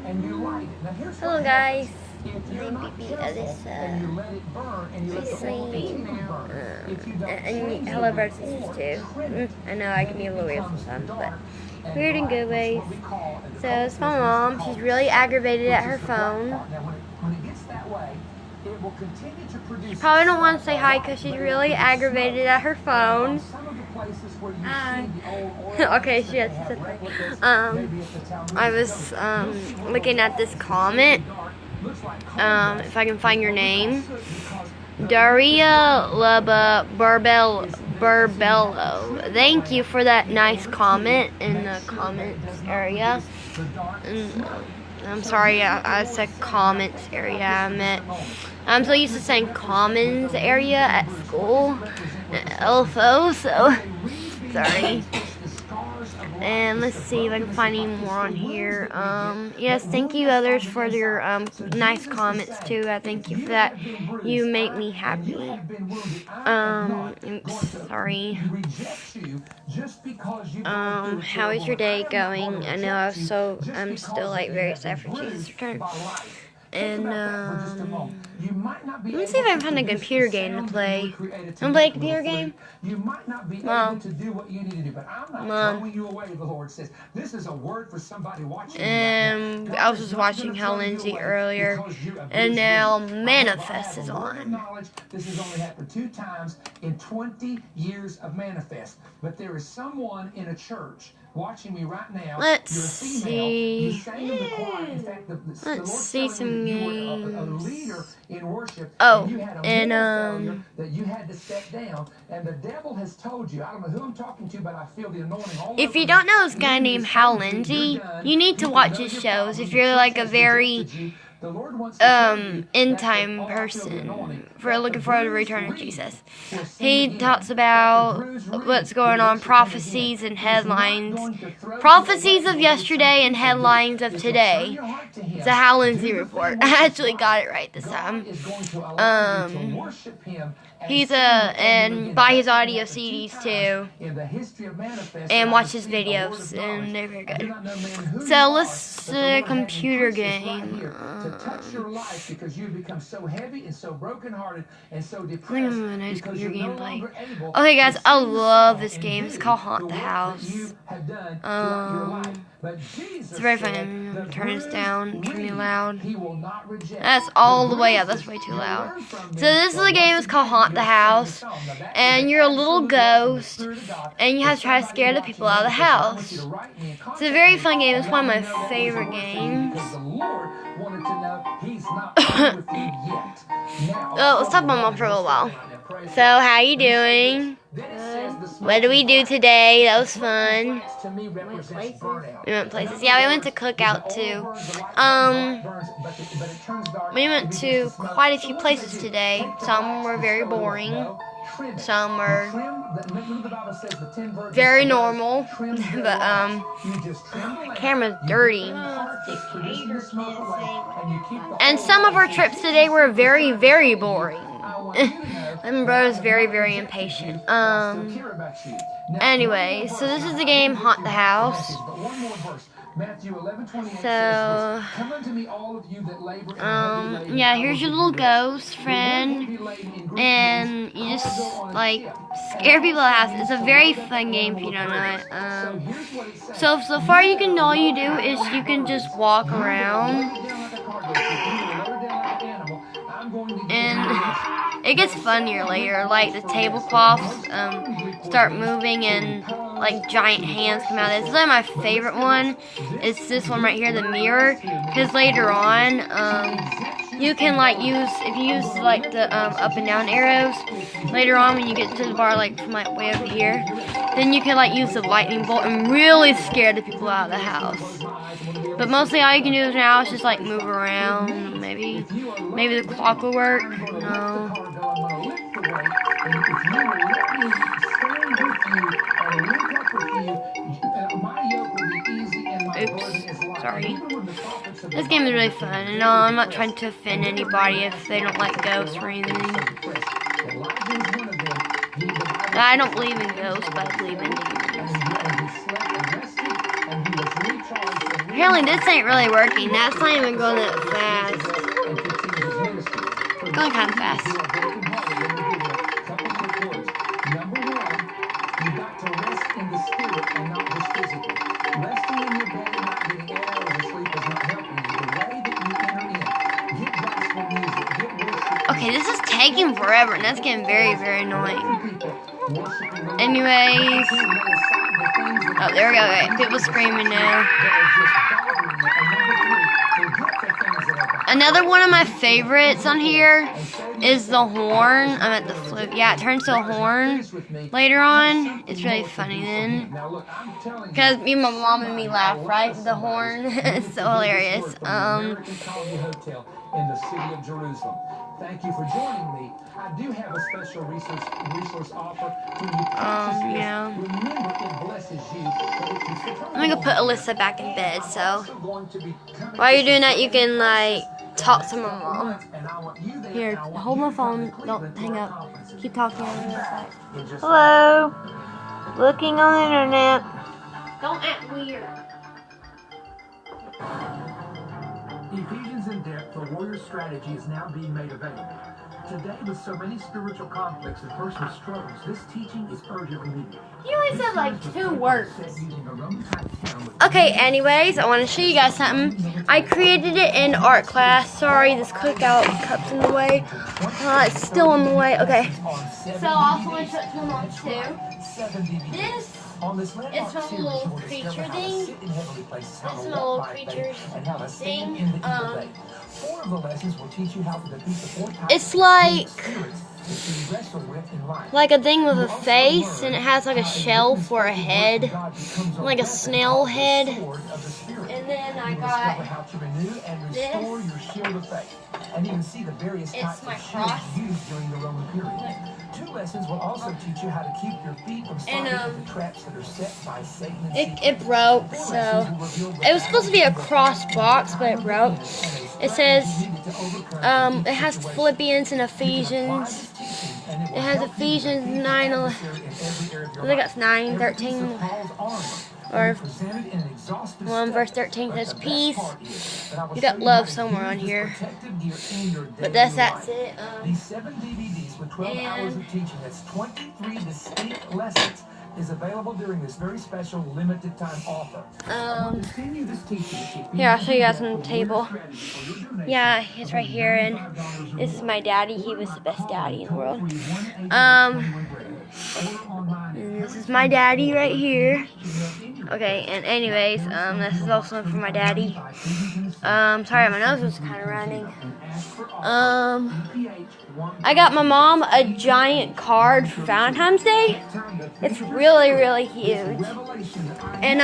Hello guys, and hello brothers and sisters too. I know I can be a little weird sometimes, but weird in good ways. So it's my mom. She's really aggravated at her phone. She probably don't want to say hi because she's really aggravated at her phone. Hi. Okay, she has to say I was looking at this comment. If I can find your name, Daria Leba Barbello. Thank you for that nice comment in the comments area. And, I'm sorry, I said comments area. I'm so used to saying commons area at school, LFO, so sorry. And let's see if I can find any more on here. Yes, thank you others for your nice comments too. I thank you for that. You make me happy. Sorry. How is your day going? I know I'm still like very sad for Jesus' return. And let me see if I can find a computer game to play. You want to play a computer game? Mom. And I was just watching Hal Lindsey earlier, and now Manifest is on. This has only happened 2 times in 20 years of Manifest. But there is someone in a church watching me right now. Let's see. Let's see some games. Oh, and that you had to step down, and the devil has told you. I don't know who I'm talking to, but I feel the anointing all if you don't know this guy named Hal Lindsey, you need to watch his shows if you're like a very end time person for looking forward to the return of Jesus. He talks about what's going on, prophecies and headlines, prophecies of yesterday and headlines of today. It's a Hal Lindsey report. I actually got it right this time. He's and buy his audio CDs too, and watch his videos, and they're very good. So let's computer game. I think I'm a nice computer game play. Okay guys, I love this game. It's called Haunt the House. It's very fun. I'm gonna turn this down, turn it loud. That's all the way up. That's way too loud. So this is the game. It's called Haunt the House, and you're a little ghost, and you have to try to scare the people out of the house. It's a very fun game. It's one of my favorite games. Oh, let's talk about Mom for a little while. So, how you doing? What did we do today? That was fun. We went places. Yeah, we went to Cookout too. We went to quite a few places today. Some were very boring. Some were very normal. But camera's dirty. And some of our trips today were very, very boring. My brother's very, very impatient. Anyway, so this is the game Haunt the House. So, yeah, here's your little ghost friend, and you just, like, scare people out of the house. It's a very fun game if you don't know it. So far you can, all you do is you can just walk around, and it gets funnier later, like the tablecloths start moving and like giant hands come out. This is like my favorite one. It's this one right here, the mirror, because later on you can like use, if you use like the up and down arrows, later on when you get to the bar, like from like way over here, then you can like use the lightning bolt and really scare the people out of the house. But mostly all you can do now is just like move around. Maybe the clock will work. No. Oops, sorry. This game is really fun, and no, I'm not trying to offend anybody if they don't like ghosts or anything. I don't believe in ghosts, but I believe in demons. Apparently this ain't really working. That's not even going that fast. Going kind of fast. Number one, you got to rest in the spirit and not just physically. Resting in your bed and not getting 8 hours of sleep is not helping you. The way that you enter in, get gospel music, get worship. Okay, this is taking forever, and that's getting very, very annoying. Anyways. Oh, there we go. Okay, people screaming now. Another one of my favorites on here is the horn. I'm at the flute. Yeah, it turns to a horn later on. It's really funny then. Because me, my mom, and me laugh, right? The horn. It's so hilarious. In the city of Jerusalem. Thank you for joining me. I do have a special resource offer to you. Yeah. Remember, it blesses you. I'm gonna go put Alyssa back in bed, so while you're doing that, you can like talk to my mom. Here, hold my phone. Don't hang up. Keep talking. Hello. Looking on the internet. Don't act weird. Ephesians in Depth, the warrior strategy, is now being made available. Today, with so many spiritual conflicts and personal struggles, this teaching is urgently needed. You only said like 2 words. Okay, anyways, I want to show you guys something. I created it in art class. Sorry, this cookout cup's in the way. It's still in the way. Okay. So I also want to show it to my mom too. This it's from a little creature thing. It's from a little creature thing. It's like a thing with a face, and it has like a shell for a head, like a snail head. And then I got this. It's my cross. 2 lessons will also teach you how to keep your feet from sliding into traps that are set by Satan and it broke, so it was supposed to be a cross box, but it broke. It says it has Philippians and Ephesians. It has Ephesians 9, I think that's 9, 13, or 1 verse 13 says peace. You got love somewhere on here, but that's it. These 7 DVDs with 12 hours of teaching, that's 23 distinct lessons, is available during this very special limited time offer. Here, I'll show you guys on the table. Yeah, it's right here, and this is my daddy. He was the best daddy in the world. And this is my daddy right here. Okay, and anyways, this is also for my daddy. Sorry, my nose was kind of running. I got my mom a giant card for Valentine's Day. It's really, really huge. And,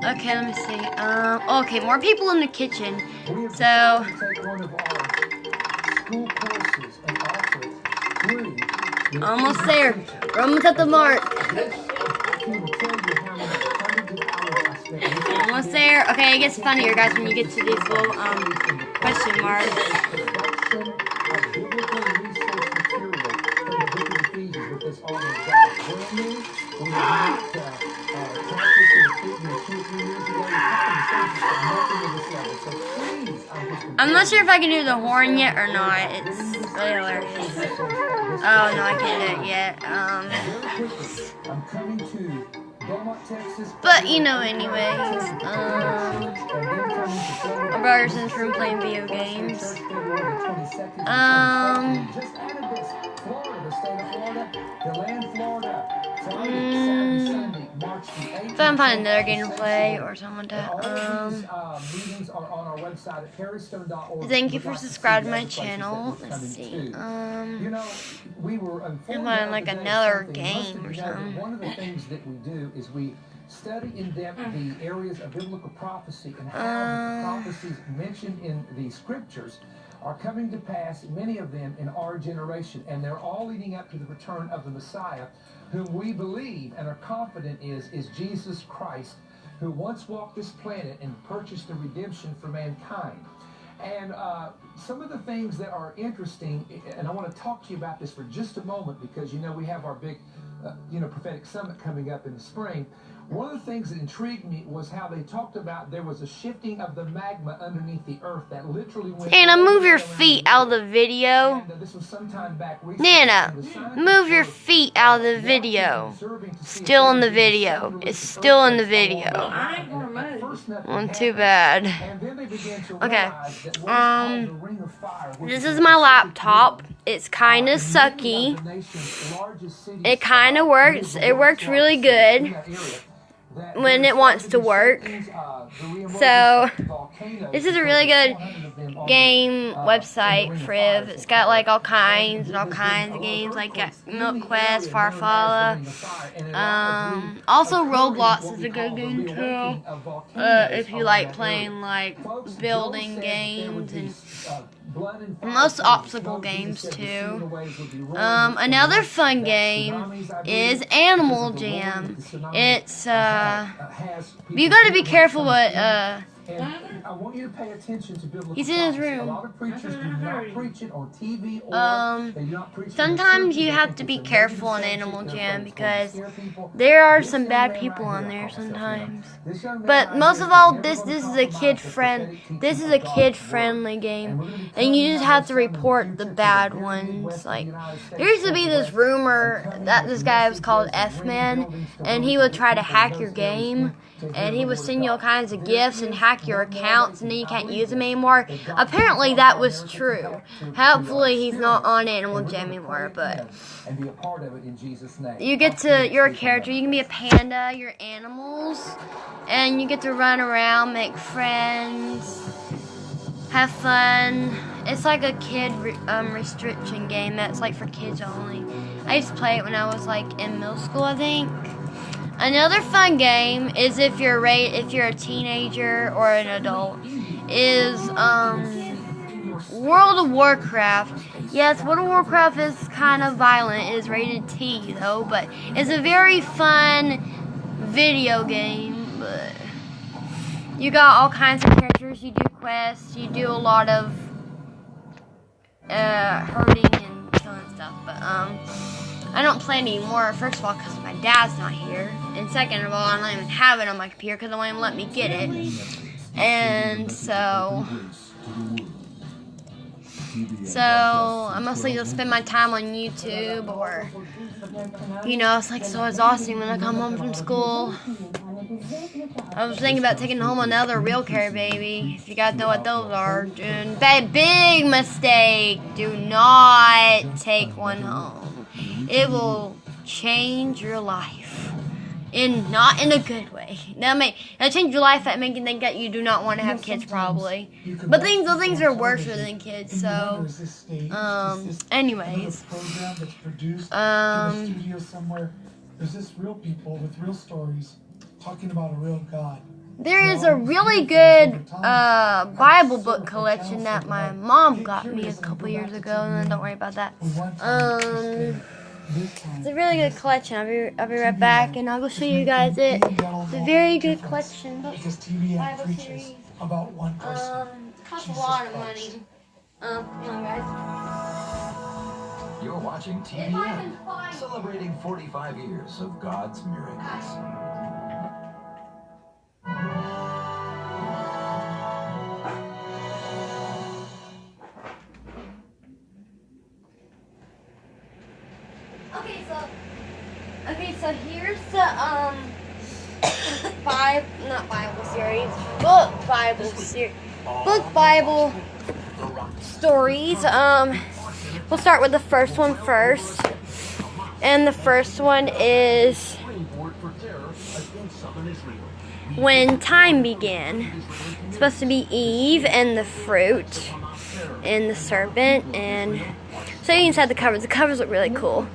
okay, let me see. Okay, more people in the kitchen. So, almost there. We're almost at the mark. Almost there. Okay, it gets funnier, guys, when you get to these little question marks. I'm not sure if I can do the horn yet or not. It's really hilarious. Oh no, I can't do it yet. But you know, anyways, my brother's in his room playing video games. If I can find another game to play or something like that. Thank you for subscribing to my channel. Let's see. I'm on like another game or something. One of the things that we do is we study in depth the areas of biblical prophecy and how the prophecies mentioned in the scriptures are coming to pass, many of them in our generation, and they're all leading up to the return of the Messiah, whom we believe and are confident is Jesus Christ, who once walked this planet and purchased the redemption for mankind. And some of the things that are interesting, and I want to talk to you about this for just a moment, because you know we have our big prophetic summit coming up in the spring. One of the things that intrigued me was how they talked about there was a shifting of the magma underneath the earth that literally went. Nana, move your feet out of the video. And, this was sometime back recently. Nana, move your feet out of the video. Still in the video. It's still in the video. Well, too bad. Okay. This is my laptop. It's kind of sucky. It kind of works. It works really good when it wants to work. So, this is a really good game website, Friv. It's got like all kinds of games, like Milk Quest, Farfalla. Also Roblox is a good game too. If you like playing like building games and most obstacle games too. Another fun game is Animal Jam. It's you gotta be careful what And I want you to pay attention to biblical he's in his prophecy. room. A lot of preachers do not preach it on TV or they do not preach it. Sometimes you have to be careful on Animal Jam because there are some bad people on there sometimes. But most of all, this is a kid friendly game, and you just have to report the bad ones. Like there used to be this rumor that this guy was called F-Man, and he would try to hack your game. And he would send you all kinds of gifts and hack your accounts, and then you can't use them anymore. Apparently, that was true. Hopefully, he's not on Animal Jam anymore, but you get to, you're a character. You can be a panda, you're animals, and you get to run around, make friends, have fun. It's like a kid restriction game that's like for kids only. I used to play it when I was like in middle school, I think. Another fun game is if you're a teenager or an adult is World of Warcraft. Yes, World of Warcraft is kind of violent. It is rated T though, but it's a very fun video game. But you got all kinds of characters. You do quests. You do a lot of hurting and killing stuff. But I don't play anymore. First of all, because my dad's not here, and second of all, I don't even have it on my computer because they won't even let me get it. And so I mostly just spend my time on YouTube, or it's like so exhausting when I come home from school. I was thinking about taking home another real care baby. If you guys know what those are, big mistake. Do not take one home. It will change your life, not in a good way. It'll change your life at making think that you do not want to have kids, probably. But those things are worse than kids. So, anyways, there's this real people with real stories talking about a real God. There is a really good Bible book collection that my mom got me a couple years ago, and don't worry about that. It's a really good collection. I'll be right back, and I'll go show you guys it. It's a very good collection. Bible series. About one person. Costs a lot of money. Come on, guys. You're watching TVN, celebrating 45 years of God's miracles. Okay, so here's the book Bible stories. We'll start with the first one first, and the first one is When Time Began. It's supposed to be Eve and the fruit and the serpent, and so you inside the covers. The covers look really cool.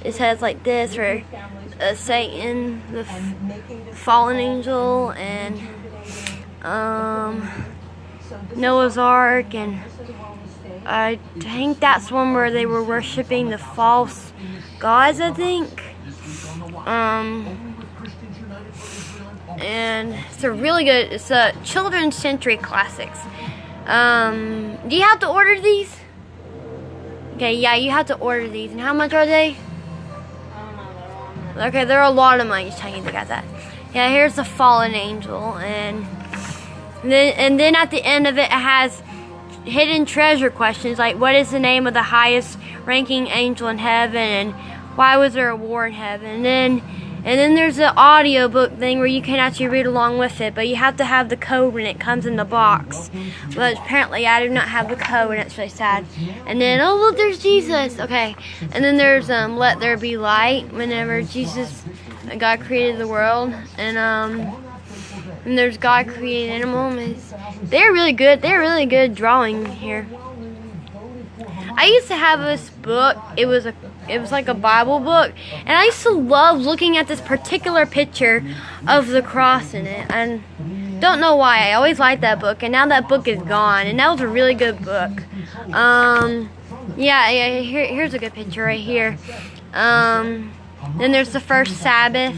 It says like this for Satan, the fallen angel, and Noah's Ark, and I think that's one where they were worshiping the false gods, I think. And it's a really good, it's a children's century classics. Do you have to order these? Okay, yeah, you have to order these. And how much are they? Okay, there are a lot of mine. Just telling you guys that. Yeah, here's the fallen angel, and then at the end of it, it has hidden treasure questions like what is the name of the highest ranking angel in heaven, and why was there a war in heaven, and then there's the audio book thing where you can actually read along with it, but you have to have the code when it comes in the box. But apparently I do not have the code, and it's really sad. And then, oh look, there's Jesus. Okay, and then there's let there be light whenever God created the world, and there's God created animals. They're really good. They're really good drawing here. I used to have this book. It was like a Bible book, and I used to love looking at this particular picture of the cross in it. And don't know why. I always liked that book, and now that book is gone. And that was a really good book. Yeah. Here's a good picture right here. Then there's the first Sabbath.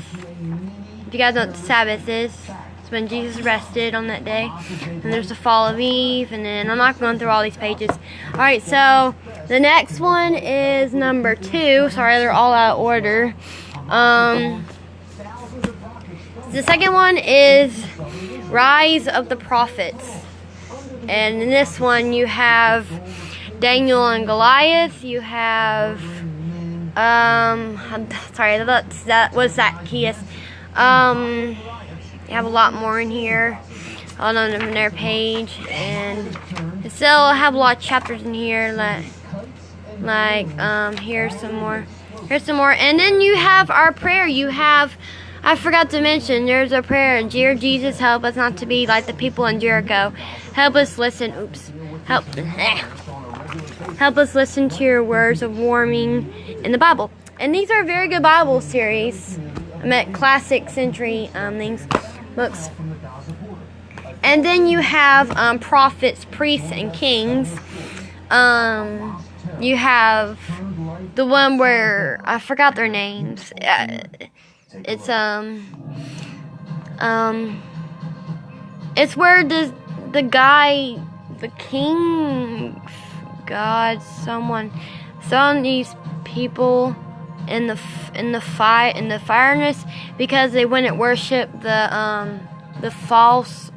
If you guys know what the Sabbath is. When Jesus rested on that day. And there's the fall of Eve, and then I'm not going through all these pages. Alright, so the next one is number 2. Sorry, they're all out of order. The second one is Rise of the Prophets. And in this one you have Daniel and Goliath. You have sorry, that was Zacchaeus. You have a lot more in here on their page, and they still have a lot of chapters in here. Here's some more. And then you have our prayer. I forgot to mention, there's a prayer. Dear Jesus, help us not to be like the people in Jericho. Help us listen. Help us listen to your words of warning in the Bible. And these are very good Bible series. I meant classic century books. And then you have prophets, priests, and kings. You have the one where I forgot their names. It's where the guy, the king, God, some of these people in the fireness because they wouldn't worship the false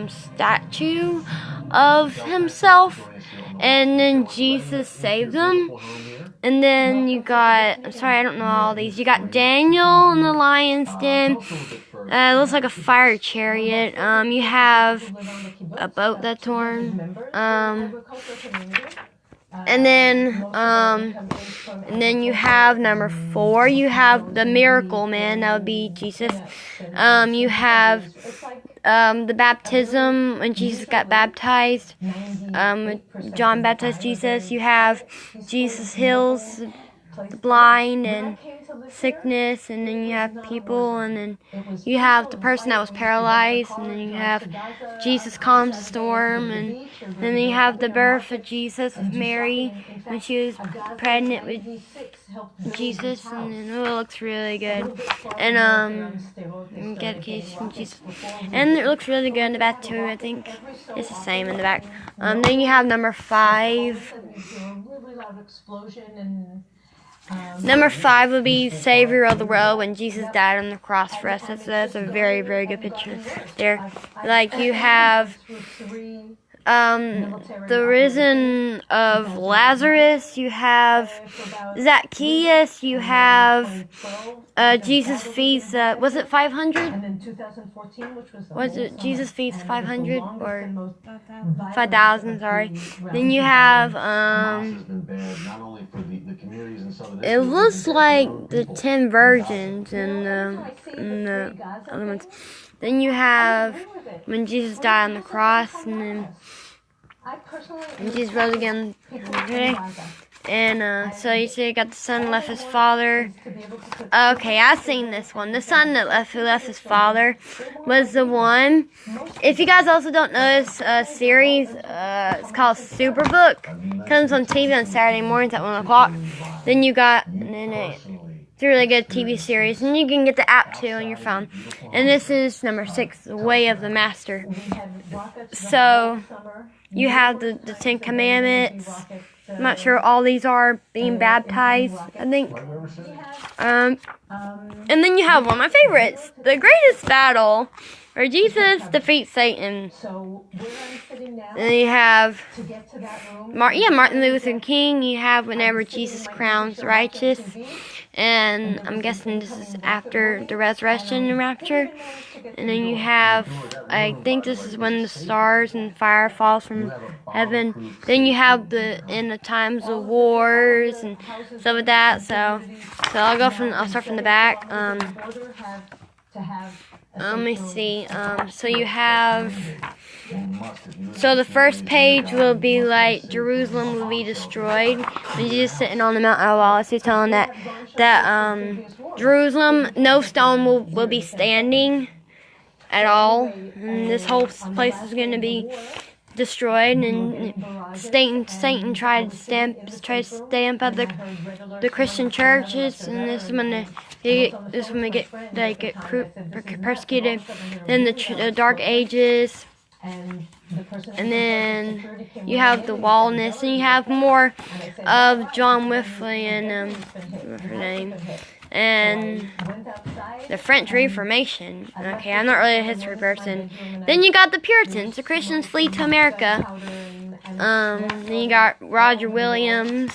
statue of himself, and then Jesus saved them. And then you got, I'm sorry, I don't know all these. You got Daniel in the lion's den. It looks like a fire chariot. You have a boat that's torn. And then you have number 4. You have the miracle man. That would be Jesus. You have the baptism when Jesus got baptized. John baptized Jesus. You have Jesus heals the blind and sickness, and then you have people, and then you have the person that was paralyzed, and then you have Jesus calms the storm, and then you have the birth of Jesus with Mary when she was pregnant with Jesus, and then, it looks really good. And dedication from Jesus, and it looks really good in the back too. I think it's the same in the back. Then you have number 5. Number 5 would be Savior of the World when Jesus died on the cross for us. That's a very, very good picture there. Like you have the risen of Lazarus, you have Zacchaeus, you have Jesus feeds, was it 500? Was it Jesus feeds 500 or 5,000, sorry. Then you have, it looks like the 10 virgins and the other ones. Then you have when Jesus died on the cross, and then Jesus rose again today. And so you see, you got the son left his father. Okay, I've seen this one. The son who left his father was the one. If you guys also don't know this series, it's called Superbook. Comes on TV on Saturday mornings at 1 o'clock. Then you got, it's a really good TV series, and you can get the app too on your phone. And this is number 6, The Way of the Master. So you have the 10 Commandments. I'm not sure all these are being baptized, I think. And then you have one of my favorites, the greatest battle, where Jesus defeats Satan. And then you have Martin Luther King. You have whenever Jesus crowns righteous, and I'm guessing this is after the resurrection and rapture. And then you have, I think this is when the stars and fire falls from heaven. Then you have in the times of wars and stuff like that. So I'll start from the back. Let me see. So you have. So the first page will be like Jerusalem will be destroyed. And Jesus sitting on the Mount of Olives. He's telling that Jerusalem, no stone will be standing at all. And this whole place is going to be destroyed. And Satan tried to stamp out the Christian churches. And this is when they get persecuted. Then the Dark Ages. And then you have the Walness, and you have more of John Wycliffe and what's her name, and the French Reformation. Okay, I'm not really a history person. Then you got the Puritans, the Christians flee to America. Then you got Roger Williams,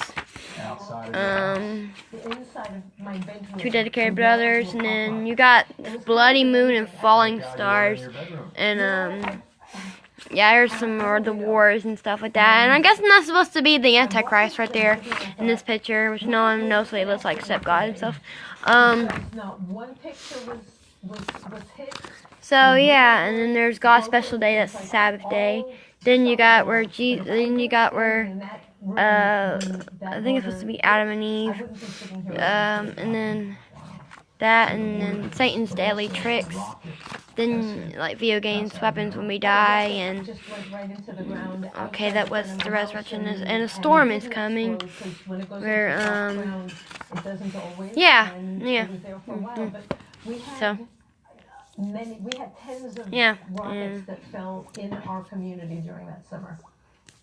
two dedicated brothers, and then you got Bloody Moon and Falling Stars, and yeah, there's some more of the wars and stuff like that. And I guess that's supposed to be the Antichrist right there in this picture, which no one knows what he looks like except God himself. So yeah, and then there's God's special day, that's the Sabbath day. Then you got where I think it's supposed to be Adam and Eve. And then that, and then Satan's deadly tricks. Then, like, video games, weapons when we die, and okay, that was the resurrection, and a storm is coming, where, yeah, so, yeah, rockets that fell in our community during that summer.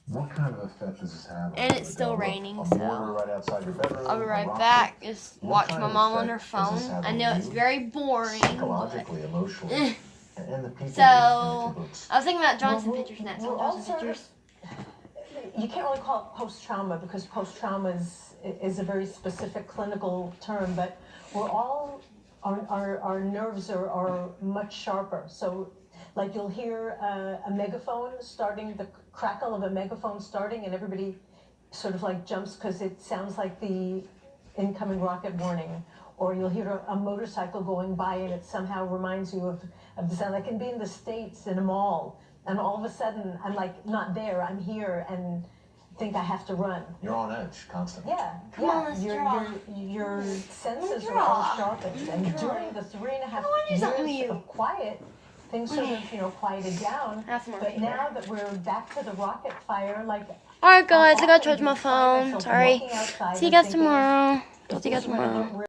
What kind of effect does this have? and it's still raining, A so mortar right outside your bedroom, I'll be a right rocket? back. Just What watch kind my of mom on effect her does phone. this have I on know it's you? very boring, but Psychologically, emotionally, and the people so in the I was thinking about drawing some pictures next. I'll draw some pictures. You can't really call it post-trauma because post-trauma is a very specific clinical term, but we're all, our nerves are much sharper. So like you'll hear a megaphone starting, the crackle of a megaphone starting, and everybody sort of like jumps because it sounds like the incoming rocket warning. Or you'll hear a motorcycle going by and it somehow reminds you of the sound. I can be in the States in a mall, and all of a sudden I'm like not there, I'm here, and think I have to run. You're on edge constantly. Yeah, Come on, let's draw. your senses are draw. all sharpened, and during the 3.5 do something with years you. of quiet, things sort of quieted down. That's more But paper. now that we're back to the rocket fire, like Alright guys, I gotta often charge my you find phone. myself Sorry. walking outside See you and guys thinking, tomorrow. "Is Talk to you guys this where I tomorrow. get